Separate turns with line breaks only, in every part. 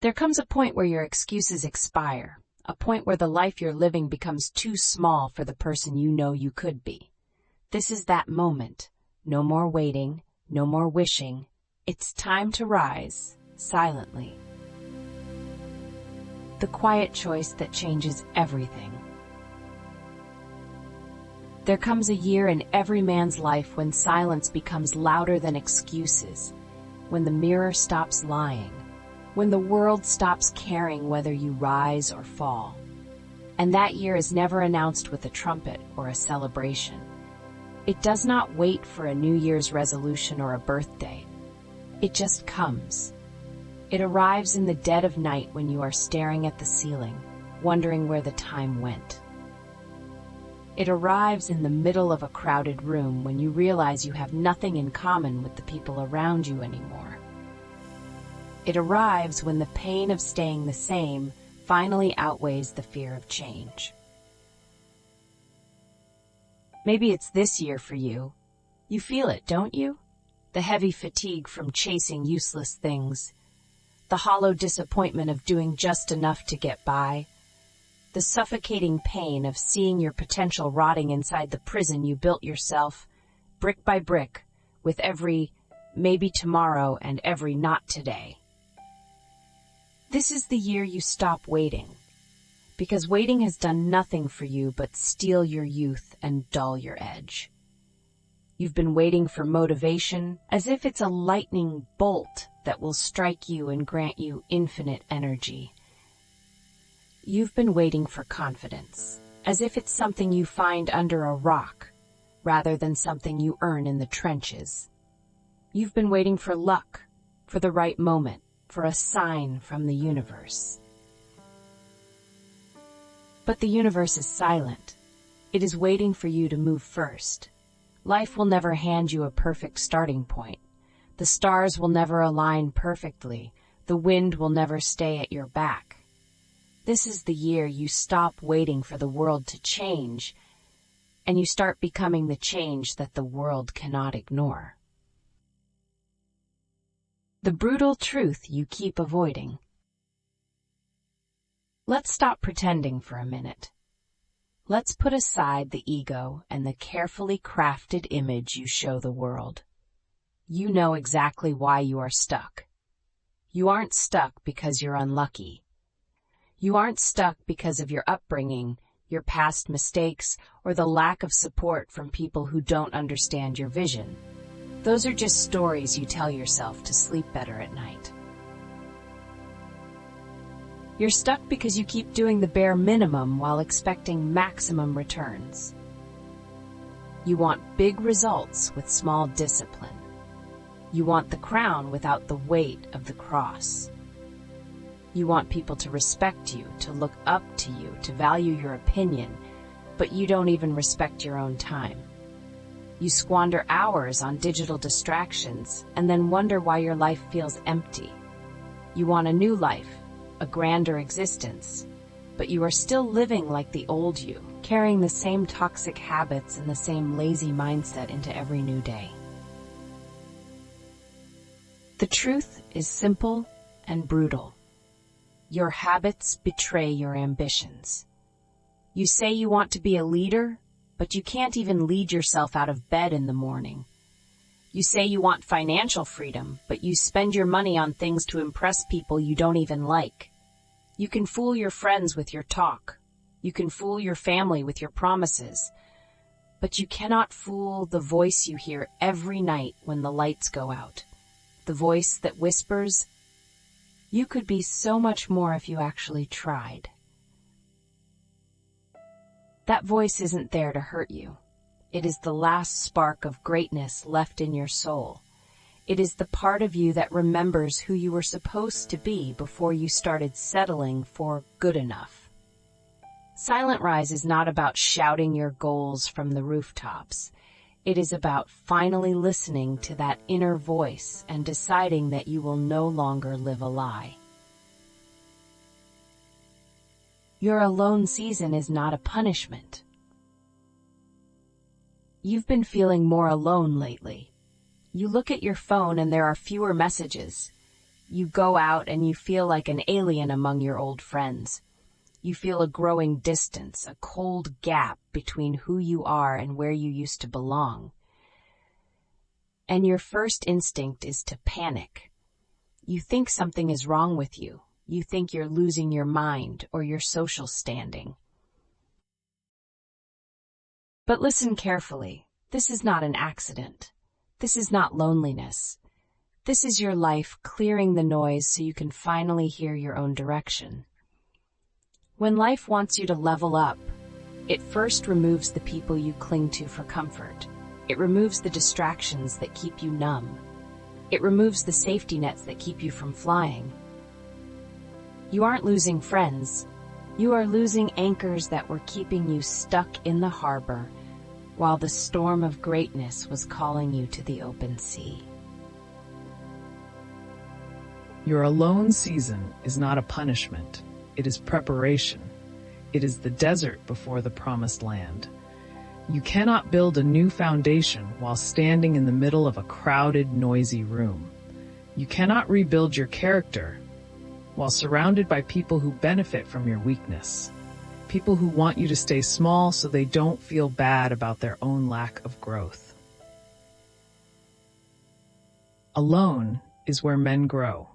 There comes a point where your excuses expire, a point where the life you're living becomes too small for the person you know you could be. This is that moment. No more waiting, no more wishing. It's time to rise, silently. The quiet choice that changes everything. There comes a year in every man's life when silence becomes louder than excuses, when the mirror stops lying, when the world stops caring whether you rise or fall. And that year is never announced with a trumpet or a celebration. It does not wait for a New Year's resolution or a birthday. It just comes. It arrives in the dead of night when you are staring at the ceiling, wondering where the time went. It arrives in the middle of a crowded room when you realize you have nothing in common with the people around you anymore. It arrives when the pain of staying the same finally outweighs the fear of change. Maybe it's this year for you. You feel it, don't you? The heavy fatigue from chasing useless things, the hollow disappointment of doing just enough to get by, the suffocating pain of seeing your potential rotting inside the prison you built yourself, brick by brick, with every maybe tomorrow and every not today. This is the year you stop waiting, because waiting has done nothing for you but steal your youth and dull your edge. You've been waiting for motivation, as if it's a lightning bolt that will strike you and grant you infinite energy. You've been waiting for confidence, as if it's something you find under a rock, rather than something you earn in the trenches. You've been waiting for luck, for the right moment, for a sign from the universe. But the universe is silent. It is waiting for you to move first. Life will never hand you a perfect starting point. The stars will never align perfectly. The wind will never stay at your back. This is the year you stop waiting for the world to change, and you start becoming the change that the world cannot ignore. The brutal truth you keep avoiding. Let's stop pretending for a minute. Let's put aside the ego and the carefully crafted image you show the world. You know exactly why you are stuck. You aren't stuck because you're unlucky. You aren't stuck because of your upbringing, your past mistakes, or the lack of support from people who don't understand your vision. Those are just stories you tell yourself to sleep better at night. You're stuck because you keep doing the bare minimum while expecting maximum returns. You want big results with small discipline. You want the crown without the weight of the cross. You want people to respect you, to look up to you, to value your opinion, but you don't even respect your own time. You squander hours on digital distractions and then wonder why your life feels empty. You want a new life, a grander existence, but you are still living like the old you, carrying the same toxic habits and the same lazy mindset into every new day. The truth is simple and brutal. Your habits betray your ambitions. You say you want to be a leader, but you can't even lead yourself out of bed in the morning. You say you want financial freedom, but you spend your money on things to impress people you don't even like. You can fool your friends with your talk. You can fool your family with your promises. But you cannot fool the voice you hear every night when the lights go out. The voice that whispers, "You could be so much more if you actually tried." That voice isn't there to hurt you. It is the last spark of greatness left in your soul. It is the part of you that remembers who you were supposed to be before you started settling for good enough. Silent Rise is not about shouting your goals from the rooftops. It is about finally listening to that inner voice and deciding that you will no longer live a lie. Your alone season is not a punishment. You've been feeling more alone lately. You look at your phone and there are fewer messages. You go out and you feel like an alien among your old friends. You feel a growing distance, a cold gap between who you are and where you used to belong. And your first instinct is to panic. You think something is wrong with you. You think you're losing your mind or your social standing. But listen carefully. This is not an accident. This is not loneliness. This is your life clearing the noise so you can finally hear your own direction. When life wants you to level up, it first removes the people you cling to for comfort. It removes the distractions that keep you numb. It removes the safety nets that keep you from flying. You aren't losing friends. You are losing anchors that were keeping you stuck in the harbor while the storm of greatness was calling you to the open sea.
Your alone season is not a punishment. It is preparation. It is the desert before the promised land. You cannot build a new foundation while standing in the middle of a crowded, noisy room. You cannot rebuild your character while surrounded by people who benefit from your weakness. People who want you to stay small so they don't feel bad about their own lack of growth. Alone is where men grow.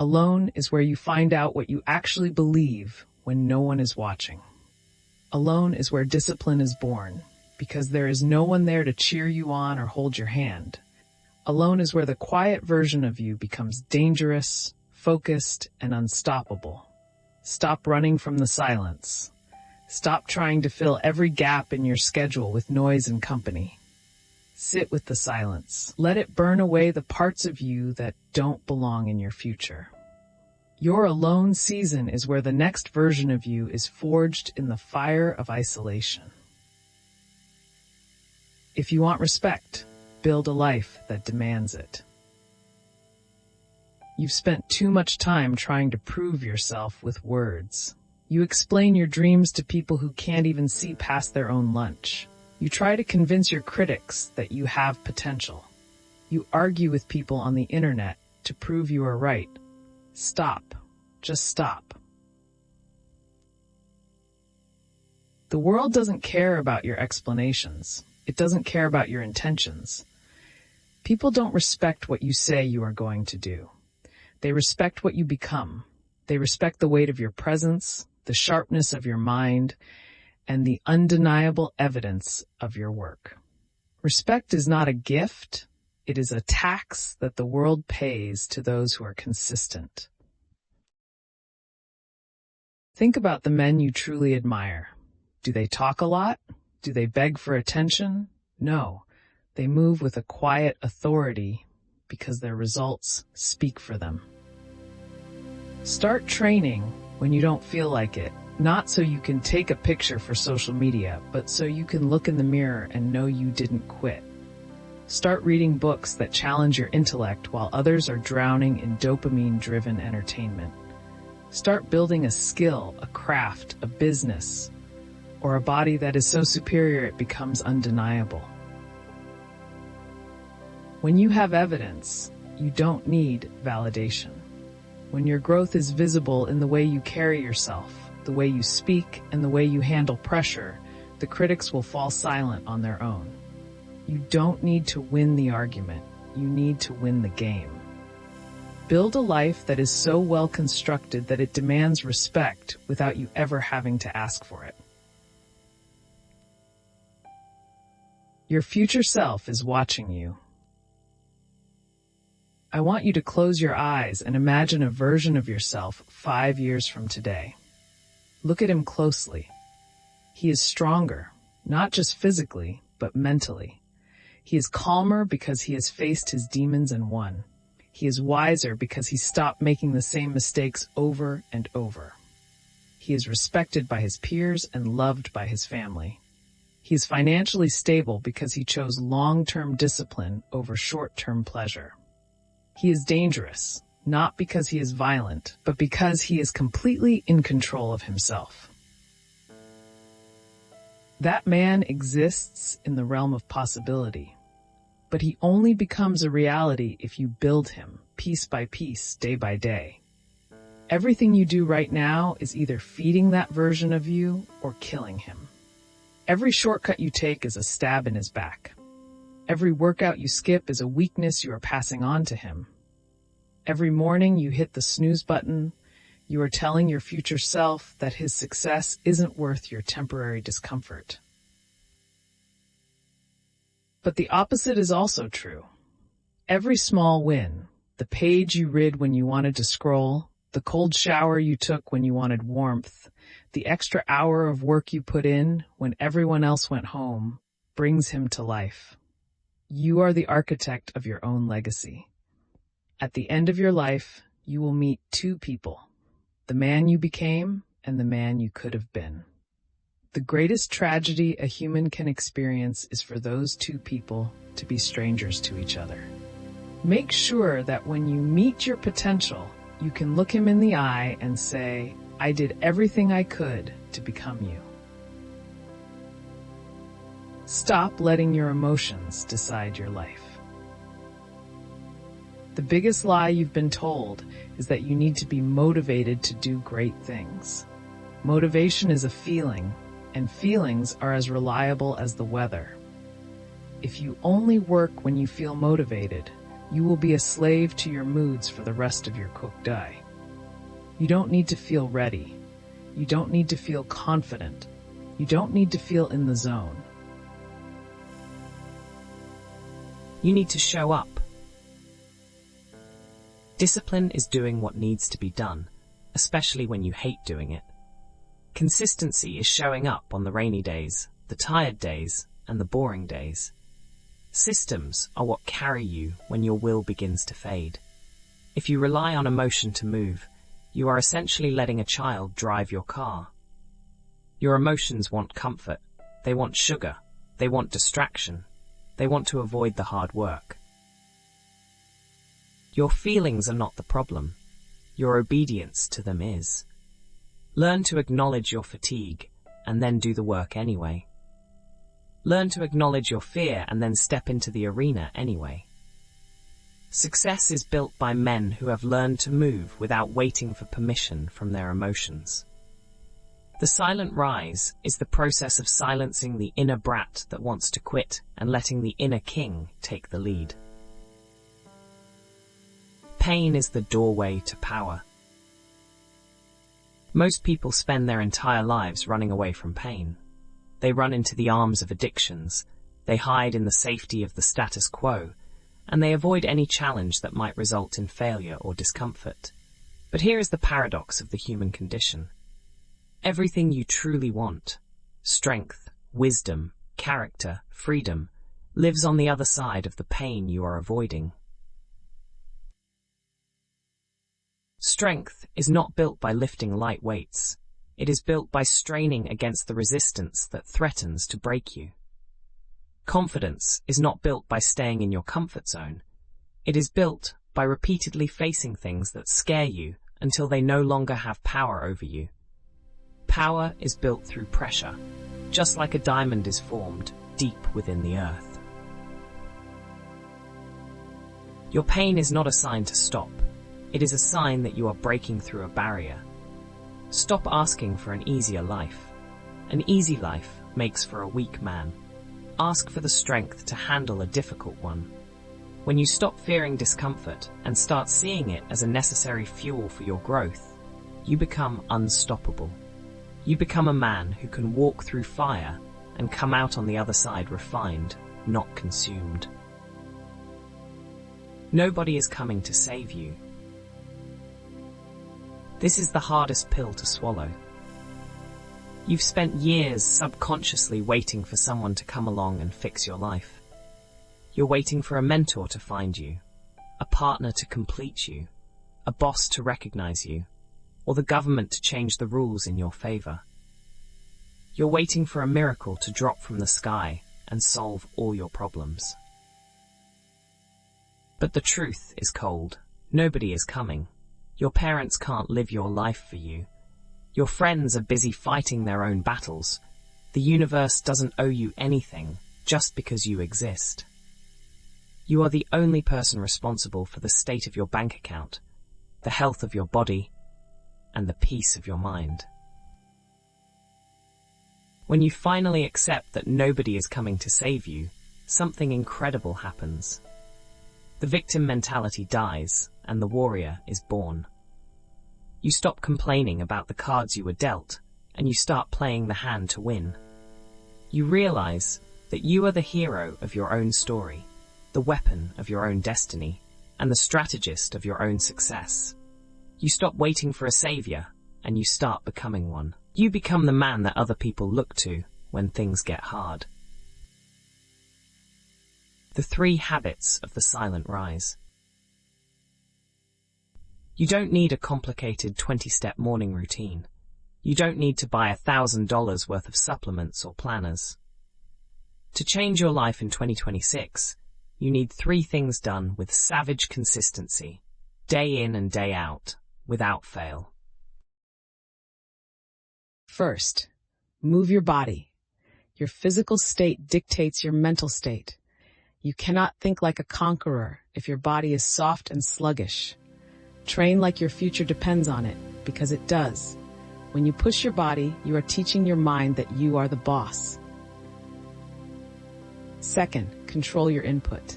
Alone is where you find out what you actually believe when no one is watching. Alone is where discipline is born, because there is no one there to cheer you on or hold your hand. Alone is where the quiet version of you becomes dangerous, focused, and unstoppable. Stop running from the silence. Stop trying to fill every gap in your schedule with noise and company. Sit with the silence. Let it burn away the parts of you that don't belong in your future. Your alone season is where the next version of you is forged in the fire of isolation. If you want respect, build a life that demands it. You've spent too much time trying to prove yourself with words. You explain your dreams to people who can't even see past their own lunch. You try to convince your critics that you have potential. You argue with people on the internet to prove you are right. Stop. Just stop. The world doesn't care about your explanations. It doesn't care about your intentions. People don't respect what you say you are going to do. They respect what you become. They respect the weight of your presence, the sharpness of your mind, and the undeniable evidence of your work. Respect is not a gift. It is a tax that the world pays to those who are consistent. Think about the men you truly admire. Do they talk a lot? Do they beg for attention? No. They move with a quiet authority because their results speak for them. Start training when you don't feel like it, not so you can take a picture for social media, but so you can look in the mirror and know you didn't quit. Start reading books that challenge your intellect while others are drowning in dopamine-driven entertainment. Start building a skill, a craft, a business, or a body that is so superior it becomes undeniable. When you have evidence, you don't need validation. When your growth is visible in the way you carry yourself, the way you speak, and the way you handle pressure, the critics will fall silent on their own. You don't need to win the argument. You need to win the game. Build a life that is so well constructed that it demands respect without you ever having to ask for it. Your future self is watching you. I want you to close your eyes and imagine a version of yourself 5 years from today. Look at him closely. He is stronger, not just physically, but mentally. He is calmer because he has faced his demons and won. He is wiser because he stopped making the same mistakes over and over. He is respected by his peers and loved by his family. He is financially stable because he chose long-term discipline over short-term pleasure. He is dangerous, not because he is violent, but because he is completely in control of himself. That man exists in the realm of possibility, but he only becomes a reality if you build him, piece by piece, day by day. Everything you do right now is either feeding that version of you or killing him. Every shortcut you take is a stab in his back. Every workout you skip is a weakness you are passing on to him. Every morning you hit the snooze button, you are telling your future self that his success isn't worth your temporary discomfort. But the opposite is also true. Every small win, the page you read when you wanted to scroll, the cold shower you took when you wanted warmth, the extra hour of work you put in when everyone else went home, brings him to life. You are the architect of your own legacy. At the end of your life, you will meet two people, the man you became and the man you could have been. The greatest tragedy a human can experience is for those two people to be strangers to each other. Make sure that when you meet your potential, you can look him in the eye and say, I did everything I could to become you. Stop letting your emotions decide your life. The biggest lie you've been told is that you need to be motivated to do great things. Motivation is a feeling, and feelings are as reliable as the weather. If you only work when you feel motivated, you will be a slave to your moods for the rest of your cooked day. You don't need to feel ready. You don't need to feel confident. You don't need to feel in the zone.
You need to show up. Discipline is doing what needs to be done, especially when you hate doing it. Consistency is showing up on the rainy days, the tired days, and the boring days. Systems are what carry you when your will begins to fade. If you rely on emotion to move, you are essentially letting a child drive your car. Your emotions want comfort. They want sugar. They want distraction. They want to avoid the hard work. Your feelings are not the problem. Your obedience to them is. Learn to acknowledge your fatigue and then do the work anyway. Learn to acknowledge your fear and then step into the arena anyway. Success is built by men who have learned to move without waiting for permission from their emotions. The silent rise is the process of silencing the inner brat that wants to quit and letting the inner king take the lead. Pain is the doorway to power. Most people spend their entire lives running away from pain. They run into the arms of addictions, they hide in the safety of the status quo, and they avoid any challenge that might result in failure or discomfort. But here is the paradox of the human condition. Everything you truly want, strength, wisdom, character, freedom, lives on the other side of the pain you are avoiding. Strength is not built by lifting light weights. It is built by straining against the resistance that threatens to break you. Confidence is not built by staying in your comfort zone. It is built by repeatedly facing things that scare you until they no longer have power over you. Power is built through pressure, just like a diamond is formed deep within the earth. Your pain is not a sign to stop. It is a sign that you are breaking through a barrier. Stop asking for an easier life. An easy life makes for a weak man. Ask for the strength to handle a difficult one. When you stop fearing discomfort and start seeing it as a necessary fuel for your growth, you become unstoppable. You become a man who can walk through fire and come out on the other side refined, not consumed. Nobody is coming to save you. This is the hardest pill to swallow. You've spent years subconsciously waiting for someone to come along and fix your life. You're waiting for a mentor to find you, a partner to complete you, a boss to recognize you, or the government to change the rules in your favor. You're waiting for a miracle to drop from the sky and solve all your problems. But the truth is cold. Nobody is coming. Your parents can't live your life for you. Your friends are busy fighting their own battles. The universe doesn't owe you anything just because you exist. You are the only person responsible for the state of your bank account, the health of your body, and the peace of your mind. When you finally accept that nobody is coming to save you, something incredible happens. The victim mentality dies, and the warrior is born. You stop complaining about the cards you were dealt, and you start playing the hand to win. You realize that you are the hero of your own story, the weapon of your own destiny, and the strategist of your own success. You stop waiting for a savior, and you start becoming one. You become the man that other people look to when things get hard. The 3 habits of the silent rise. You don't need a complicated 20-step morning routine. You don't need to buy $1,000 worth of supplements or planners. To change your life in 2026, you need 3 things done with savage consistency, day in and day out, without fail.
First, move your body. Your physical state dictates your mental state. You cannot think like a conqueror if your body is soft and sluggish. Train like your future depends on it, because it does. When you push your body, you are teaching your mind that you are the boss. Second, control your input.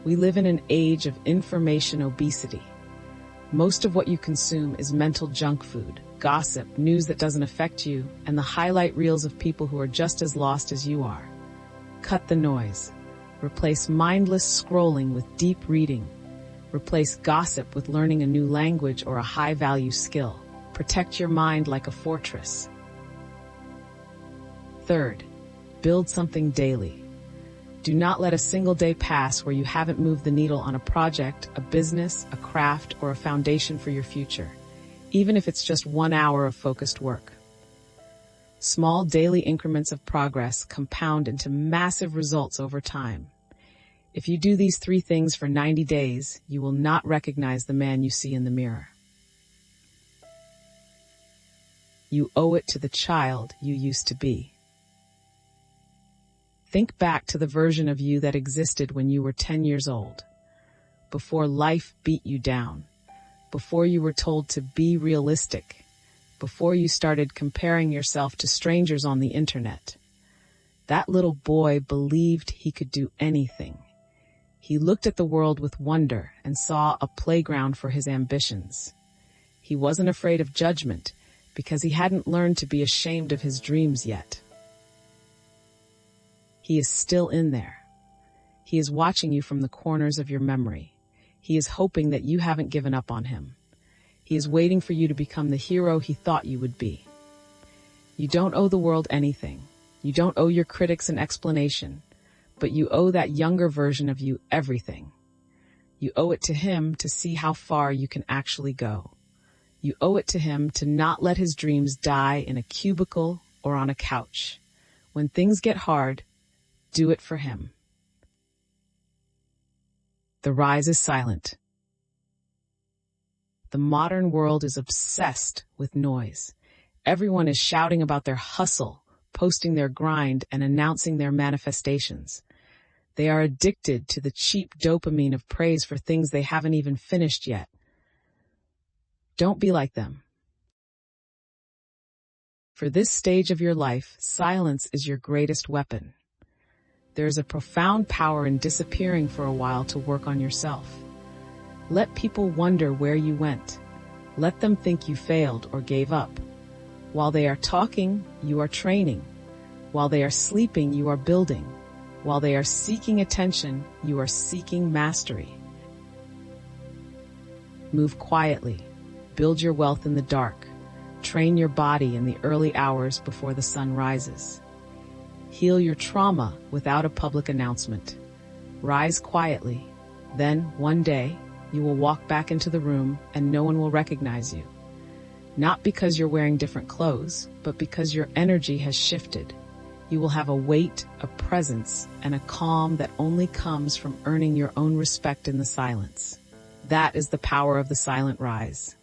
We live in an age of information obesity. Most of what you consume is mental junk food, gossip, news that doesn't affect you, and the highlight reels of people who are just as lost as you are. Cut the noise. Replace mindless scrolling with deep reading. Replace gossip with learning a new language or a high-value skill. Protect your mind like a fortress. Third, build something daily. Do not let a single day pass where you haven't moved the needle on a project, a business, a craft, or a foundation for your future, even if it's just 1 hour of focused work. Small daily increments of progress compound into massive results over time. If you do these 3 things for 90 days, you will not recognize the man you see in the mirror. You owe it to the child you used to be. Think back to the version of you that existed when you were 10 years old, before life beat you down, before you were told to be realistic, before you started comparing yourself to strangers on the internet. That little boy believed he could do anything. He looked at the world with wonder and saw a playground for his ambitions. He wasn't afraid of judgment because he hadn't learned to be ashamed of his dreams yet. He is still in there. He is watching you from the corners of your memory. He is hoping that you haven't given up on him. He is waiting for you to become the hero he thought you would be. You don't owe the world anything. You don't owe your critics an explanation, but you owe that younger version of you everything. You owe it to him to see how far you can actually go. You owe it to him to not let his dreams die in a cubicle or on a couch. When things get hard, do it for him. The rise is silent. The modern world is obsessed with noise. Everyone is shouting about their hustle, posting their grind, and announcing their manifestations. They are addicted to the cheap dopamine of praise for things they haven't even finished yet. Don't be like them. For this stage of your life, silence is your greatest weapon. There is a profound power in disappearing for a while to work on yourself. Let people wonder where you went. Let them think you failed or gave up. While they are talking, you are training. While they are sleeping, you are building. While they are seeking attention, you are seeking mastery. Move quietly. Build your wealth in the dark. Train your body in the early hours before the sun rises. Heal your trauma without a public announcement. Rise quietly. Then, one day, you will walk back into the room and no one will recognize you. Not because you're wearing different clothes, but because your energy has shifted. You will have a weight, a presence, and a calm that only comes from earning your own respect in the silence. That is the power of the silent rise.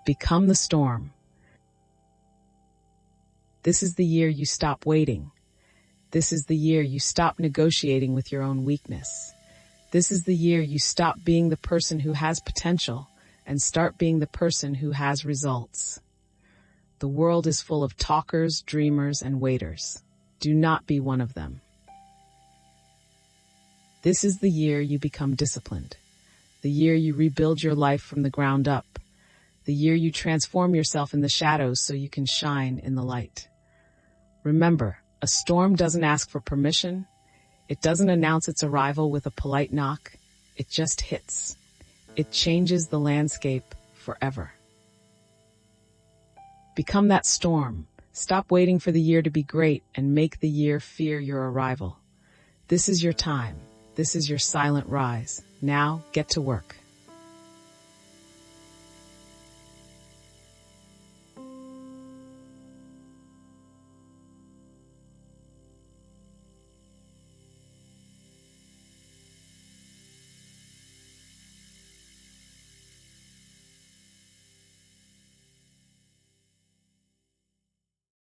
Become the storm. This is the year you stop waiting. This is the year you stop negotiating with your own weakness. This is the year you stop being the person who has potential and start being the person who has results. The world is full of talkers, dreamers, and waiters. Do not be one of them. This is the year you become disciplined. The year you rebuild your life from the ground up. The year you transform yourself in the shadows so you can shine in the light. Remember, a storm doesn't ask for permission. It doesn't announce its arrival with a polite knock. It just hits. It changes the landscape forever. Become that storm. Stop waiting for the year to be great and make the year fear your arrival. This is your time. This is your silent rise. Now, get to work.